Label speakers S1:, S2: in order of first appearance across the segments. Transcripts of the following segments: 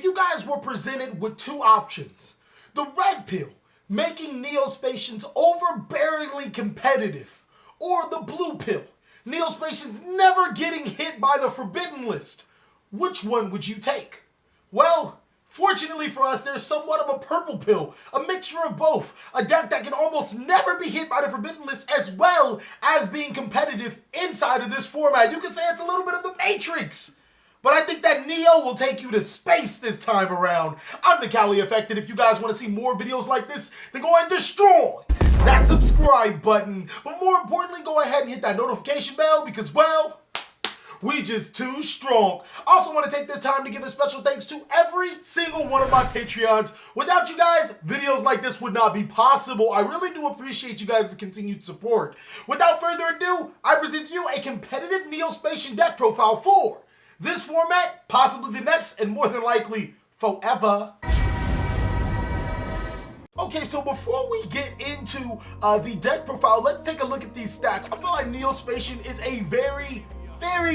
S1: If you guys were presented with two options, the red pill, making Neo Spacians overbearingly competitive, or the blue pill, Neo Spacians never getting hit by the forbidden list, which one would you take? Well, fortunately for us, there's somewhat of a purple pill, a mixture of both, a deck that can almost never be hit by the forbidden list as well as being competitive inside of this format. You can say it's a little bit of the Matrix. But I think that Neo will take you to space this time around. I'm TheCaliEffect, and if you guys want to see more videos like this, then go ahead and destroy that subscribe button. But more importantly, go ahead and hit that notification bell because, well, we just too strong. I also want to take this time to give a special thanks to every single one of my Patreons. Without you guys, videos like this would not be possible. I really do appreciate you guys' continued support. Without further ado, I present you a competitive Neo Spacian deck profile for this format, possibly the next, and more than likely, forever. Okay, so before we get into the deck profile, let's take a look at these stats. I feel like Neo Spacian is a very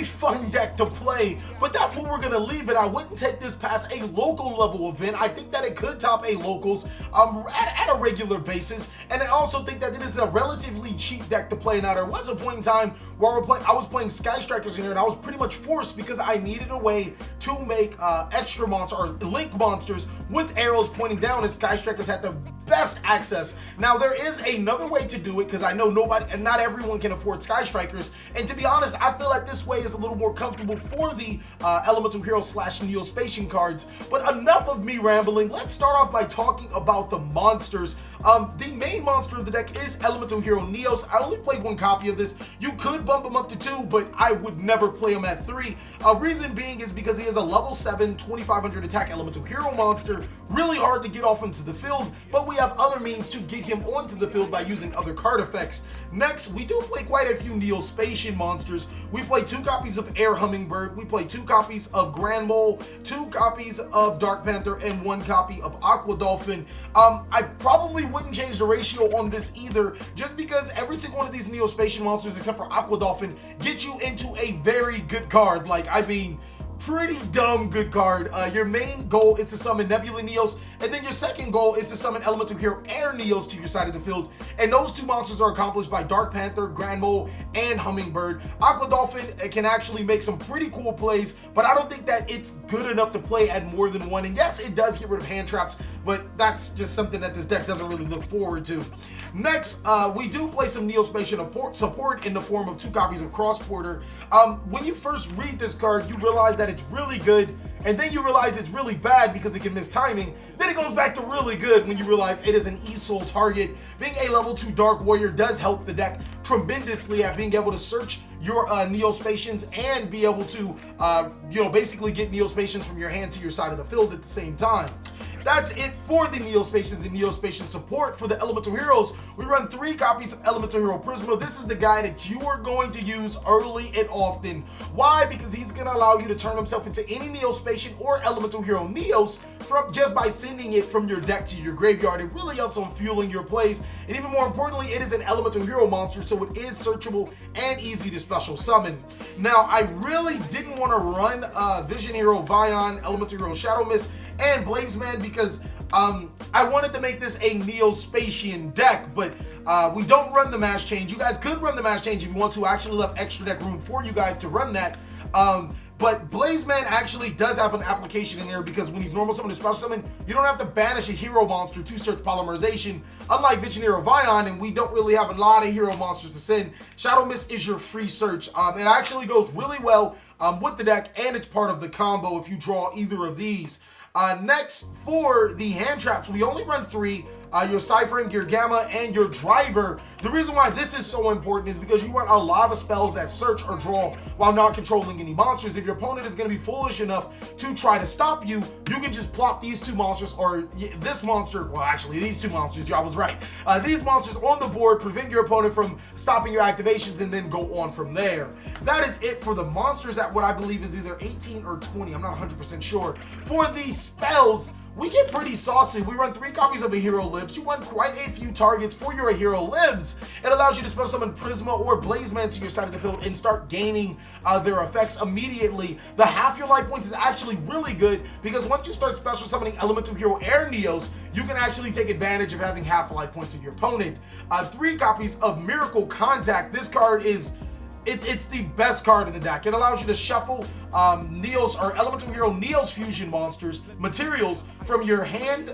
S1: fun deck to play, but that's where we're gonna leave it. I wouldn't take this past a local level event. I think that it could top a locals at a regular basis, and I also think that it is a relatively cheap deck to play. Now, there was a point in time where I was playing Sky Strikers in here, and I was pretty much forced because I needed a way to make extra monster or link monsters with arrows pointing down, and Sky Strikers had the best access. Now, there is another way to do it because I know not everyone can afford Sky Strikers, and to be honest, I feel like this way is a little more comfortable for the Elemental Hero / Neo Spacian cards. But enough of me rambling. Let's start off by talking about the monsters. The main monster of the deck is Elemental Hero Neos. I only played one copy of this. You could bump him up to 2, but I would never play him at 3. Reason being is because he is a level 7, 2500 attack Elemental Hero monster. Really hard to get off into the field, but we have other means to get him onto the field by using other card effects. Next, we do play quite a few Neo Spacian monsters. We play 2 copies of Air Hummingbird, we play 2 copies of Grand Mole, 2 copies of Dark Panther, and 1 copy of Aqua Dolphing. I probably wouldn't change the ratio on this either, just because every single one of these Neo Spacian monsters, except for Aqua Dolphing, get you into a very good card. Like, I mean, pretty dumb good card. Your main goal is to summon Nebulous Neos, and then your second goal is to summon Elemental Hero Air Neos to your side of the field, and those 2 monsters are accomplished by Dark Panther, Grand Mole, and Hummingbird. Aqua Dolphin can actually make some pretty cool plays, but I don't think that it's good enough to play at more than 1, and yes, it does get rid of hand traps, but that's just something that this deck doesn't really look forward to. Next, we do play some Neo Spacian support in the form of 2 copies of Cross Porter. When you first read this card, you realize that it's really good, and then you realize it's really bad because it can miss timing. Then it goes back to really good when you realize it is an E-Soul target. Being a level 2 Dark Warrior does help the deck tremendously at being able to search your Neo Spacians and be able to, basically get Neo Spacians from your hand to your side of the field at the same time. That's it for the Neo Spacians and Neo Spacian support. For the Elemental Heroes, we run 3 copies of Elemental Hero Prisma. This is the guy that you are going to use early and often. Why? Because he's going to allow you to turn himself into any Neo Spacian or Elemental Hero Neos just by sending it from your deck to your graveyard. It really helps on fueling your plays, and even more importantly, it is an Elemental Hero monster, so it is searchable and easy to special summon. Now, I really didn't want to run Vision Hero Vion, Elemental Hero Shadow Mist, and Blazeman because I wanted to make this a Neo Spacian deck, but we don't run the mash change. You guys could run the mash change if you want to. I actually left extra deck room for you guys to run that. But Blazeman actually does have an application in there because when he's normal summon or special summon, you don't have to banish a hero monster to search polymerization, unlike Vision Hero Vion, and we don't really have a lot of hero monsters to send. Shadow Mist is your free search. It actually goes really well with the deck, and it's part of the combo if you draw either of these. Next, for the hand traps, we only run 3. Your Cypher, your Gamma, and your Driver. The reason why this is so important is because you run a lot of spells that search or draw while not controlling any monsters. If your opponent is going to be foolish enough to try to stop you, you can just plop these 2 monsters, or this monster, well actually these 2 monsters, yeah, I was right. These monsters on the board, prevent your opponent from stopping your activations, and then go on from there. That is it for the monsters at what I believe is either 18 or 20, I'm not 100% sure. For the spells, we get pretty saucy. We run 3 copies of a Hero Lives. You run quite a few targets for your Hero Lives. It allows you to special summon Prisma or Blazeman to your side of the field and start gaining their effects immediately. The half your life points is actually really good because once you start special summoning Elemental Hero Neos, you can actually take advantage of having half life points of your opponent. 3 copies of Miracle Contact. This card is it's the best card in the deck. It allows you to shuffle Neos or Elemental Hero Neos fusion monsters materials from your hand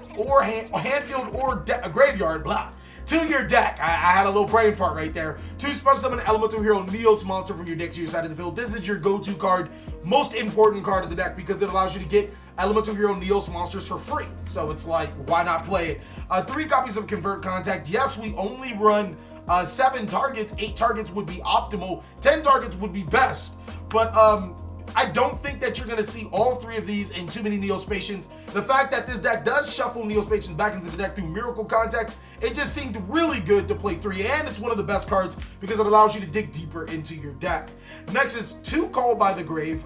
S1: field or graveyard to your deck. I had a little brain fart right there. To special summon Elemental Hero Neos monster from your deck to your side of the field. This is your go-to card, most important card of the deck because it allows you to get Elemental Hero Neos monsters for free. So it's like, why not play it? 3 copies of Convert Contact. Yes, we only run 7 targets. 8 targets would be optimal. 10 targets would be best. But I don't think that you're going to see all 3 of these in too many Spacians. The fact that this deck does shuffle Spacians back into the deck through Miracle Contact, it just seemed really good to play 3, and it's one of the best cards because it allows you to dig deeper into your deck. Next is 2 Called by the Grave.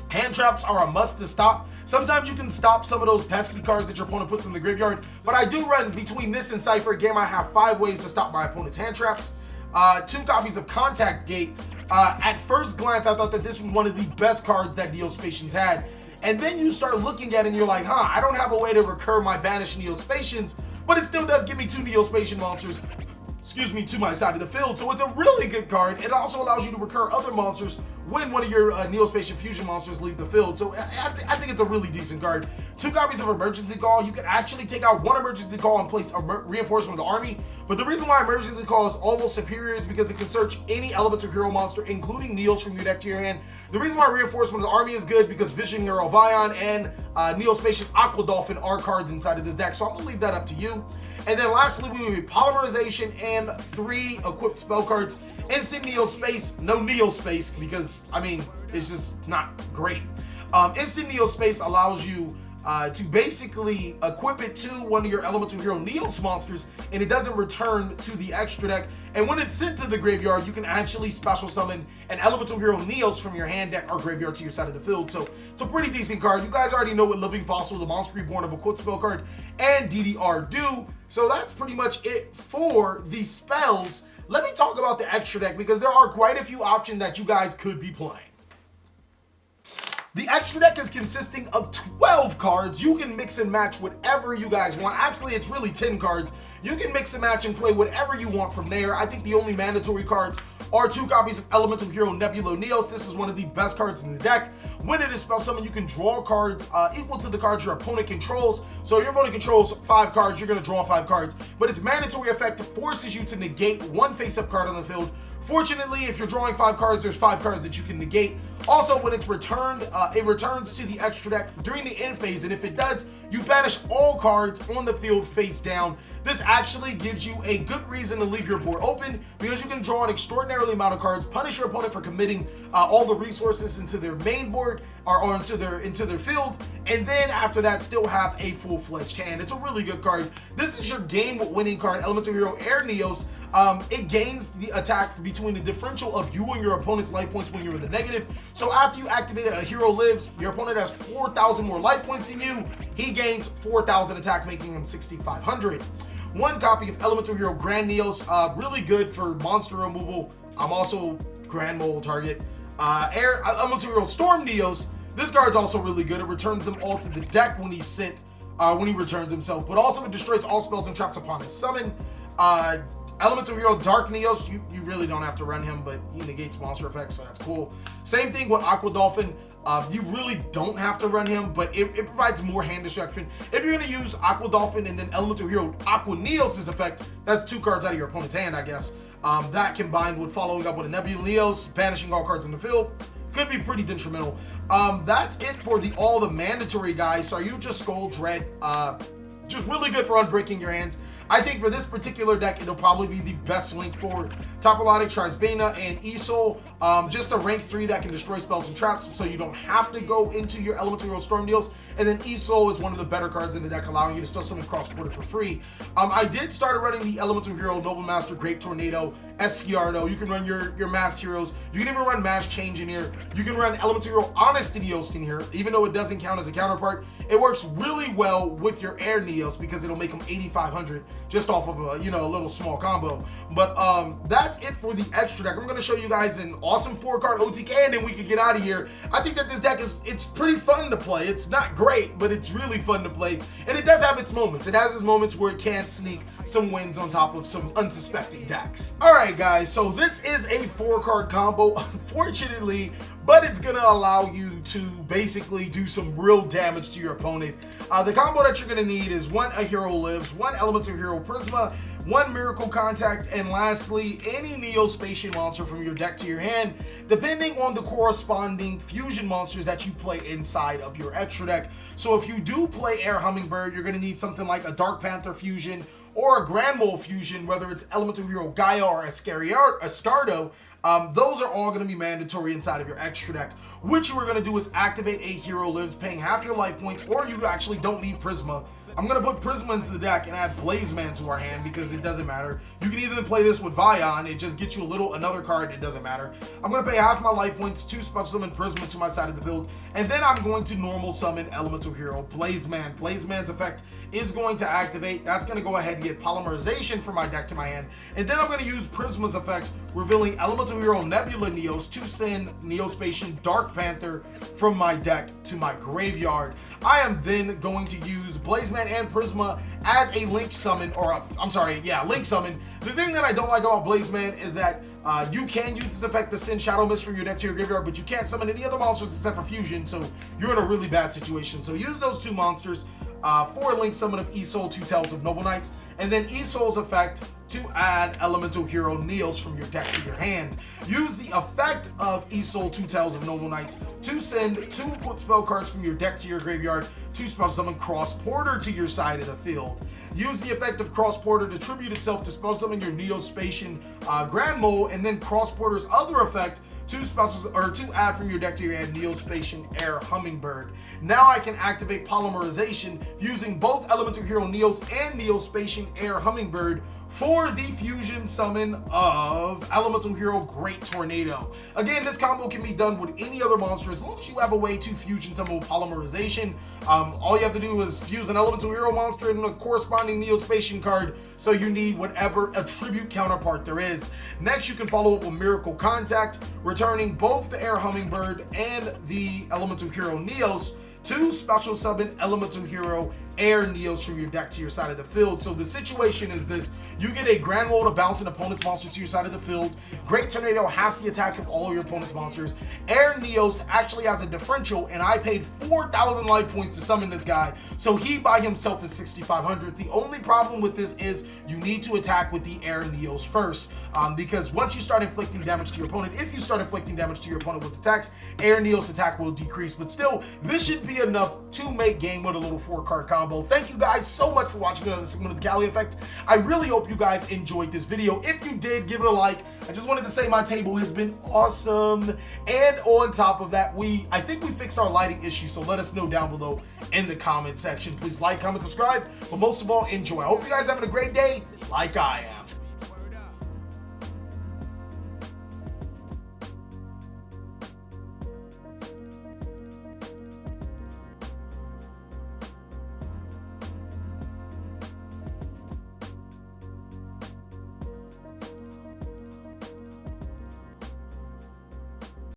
S1: Hand traps are a must to stop. Sometimes you can stop some of those pesky cards that your opponent puts in the graveyard, but I do run between this and Cypher Game. I have 5 ways to stop my opponent's hand traps. 2 copies of Contact Gate. At first glance, I thought that this was one of the best cards that Spacians had. And then you start looking at it and you're like, I don't have a way to recur my banished Spacians, but it still does give me 2 Spacian monsters, to my side of the field. So it's a really good card. It also allows you to recur other monsters when one of your Spacian fusion monsters leave the field. So I think it's a really decent card. 2 copies of Emergency Call. You can actually take out 1 Emergency Call and place a reinforcement of the army. But the reason why Emergency Call is almost superior is because it can search any Elemental Hero monster, including Neos from your deck to your hand. The reason why Reinforcement of the Army is good because Vision Hero Vion and Spacian Aqua Dolphing are cards inside of this deck. So I'm going to leave that up to you. And then lastly, we will be Polymerization and 3 equipped spell cards. Instant Neo Space, no Neo Space because, I mean, it's just not great. Instant Neo Space allows you to basically equip it to one of your Elemental Hero Neos monsters, and it doesn't return to the extra deck. And when it's sent to the graveyard, you can actually special summon an Elemental Hero Neos from your hand deck or graveyard to your side of the field. So it's a pretty decent card. You guys already know what Living Fossil, the Monster Reborn of a Equipped spell card, and DDR do. So that's pretty much it for the spells. Let me talk about the extra deck because there are quite a few options that you guys could be playing. The extra deck is consisting of 12 cards. You can mix and match whatever you guys want. Actually, it's really 10 cards. You can mix and match and play whatever you want from there. I think the only mandatory cards are 2 copies of Elemental Hero Nebulous Neos. This is one of the best cards in the deck. When it is spell summoned, you can draw cards equal to the cards your opponent controls. So if your opponent controls 5 cards, you're going to draw 5 cards. But its mandatory effect forces you to negate 1 face-up card on the field. Fortunately, if you're drawing 5 cards, there's 5 cards that you can negate. Also, when it's returned, it returns to the extra deck during the end phase, and if it does, you banish all cards on the field face down. This actually gives you a good reason to leave your board open because you can draw an extraordinary amount of cards, punish your opponent for committing all the resources into their main board or into their field, and then after that still have a full-fledged hand. It's a really good card. This is your game-winning card, Elemental Hero Neos. It gains the attack between the differential of you and your opponent's life points when you're in the negative. So after you activate a Hero Lives, your opponent has 4,000 more life points than you. He gains 4,000 attack, making him 6,500. 1 copy of Elemental Hero Grand Neos, really good for monster removal. I'm also Grand Mole target. Elemental Hero Storm Neos. This card's also really good. It returns them all to the deck when he's sent, when he returns himself. But also it destroys all spells and traps upon his summon. Elemental Hero Dark Neos, you really don't have to run him, but he negates monster effects, so that's cool. Same thing with Aqua Dolphing. You really don't have to run him, but it provides more hand distraction. If you're going to use Aqua Dolphin and then Elemental Hero Aqua Neos' effect, that's 2 cards out of your opponent's hand, I guess. That combined with following up with a Nebulous Neos, banishing all cards in the field, could be pretty detrimental. That's it for all the mandatory guys. So you just Skull Dread, just really good for unbreaking your hands. I think for this particular deck, it'll probably be the best link for Tapalati, Trisbana, and Isol. Just a rank 3 that can destroy spells and traps, so you don't have to go into your Elemental Hero Storm Neos. And then Isol is one of the better cards in the deck, allowing you to spell summon cross-border for free. I did start running the Elemental Hero Nova Master, Great Tornado, Esciardo. You can run your masked heroes. You can even run Mass Change in here. You can run Elemental Hero Honest Neos in here, even though it doesn't count as a counterpart. It works really well with your Air Neos because it'll make them 8,500 just off of a, a little small combo. But that's it for the extra deck. I'm going to show you guys an awesome 4-card OTK, and then we can get out of here. I think that this deck it's pretty fun to play. It's not great, but it's really fun to play, and it does have its moments. It has its moments where it can sneak some wins on top of some unsuspecting decks. All right, guys, so this is a 4-card combo, unfortunately, but it's gonna allow you to basically do some real damage to your opponent. The combo that you're gonna need is 1 A Hero Lives, 1 Elemental Hero Prisma, 1 Miracle Contact, and lastly, any Neo Spacian monster from your deck to your hand, depending on the corresponding fusion monsters that you play inside of your extra deck. So if you do play Air Hummingbird, you're gonna need something like a Dark Panther fusion or a Grand Mole fusion, whether it's Elemental Hero YuGiOh or Escardo. Those are all going to be mandatory inside of your extra deck. What you are going to do is activate A Hero Lives, paying half your life points, or you actually don't need Prisma. I'm going to put Prisma into the deck and add Blazeman to our hand because it doesn't matter. You can either play this with Vion, it just gets you another card, it doesn't matter. I'm going to pay half my life points to special summon Prisma to my side of the field, and then I'm going to normal summon Elemental Hero Blazeman. Blazeman's effect is going to activate. That's going to go ahead and get Polymerization from my deck to my hand, and then I'm going to use Prisma's effect, revealing Elemental Hero Nebulous Neos to send Neo Spacian Dark Panther from my deck to my graveyard. I am then going to use Blazeman and Prisma as a link summon, link summon. The thing that I don't like about Blazeman is that you can use this effect to send Shadow Mist from your deck to your graveyard, but you can't summon any other monsters except for Fusion, so you're in a really bad situation. So use those 2 monsters for a link summon of Isol, 2 Tails of Noble Knights, and then Isol's effect to add Elemental Hero Neos from your deck to your hand. Use the effect of Isol, 2 Tails of Noble Knights to send 2 equipped spell cards from your deck to your graveyard to spell summon Cross Porter to your side of the field. Use the effect of Cross Porter to tribute itself to spell summon your Neo Spacian Grand Mole, and then Cross Porter's other effect to add from your deck to your hand Neo Spacian Air Hummingbird. Now I can activate Polymerization using both Elemental Hero Neos and Neo Spacian Air Hummingbird for the fusion summon of Elemental Hero Great Tornado. Again, this combo can be done with any other monster as long as you have a way to fusion summon with Polymerization. All you have to do is fuse an Elemental Hero monster and a corresponding Neo Spacian card, so you need whatever attribute counterpart there is. Next, you can follow up with Miracle Contact, returning both the Air Hummingbird and the Elemental Hero Neos to special summon Elemental Hero Air Neos from your deck to your side of the field. So the situation is this: you get a Grand Roll to bounce an opponent's monster to your side of the field. Great Tornado has the attack of all of your opponent's monsters. Air Neos actually has a differential, and I paid 4,000 life points to summon this guy, so he by himself is 6,500. The only problem with this is you need to attack with the Air Neos first, because once you start inflicting damage to your opponent, if you start inflicting damage to your opponent with attacks, Air Neos attack will decrease. But still, this should be enough to make game with a little 4-card combo. Thank you guys so much for watching another segment of the Cali Effect. I really hope you guys enjoyed this video. If you did, give it a like. I just wanted to say my table has been awesome. And on top of that, I think we fixed our lighting issue, so let us know down below in the comment section. Please like, comment, subscribe, but most of all, enjoy. I hope you guys are having a great day like I am.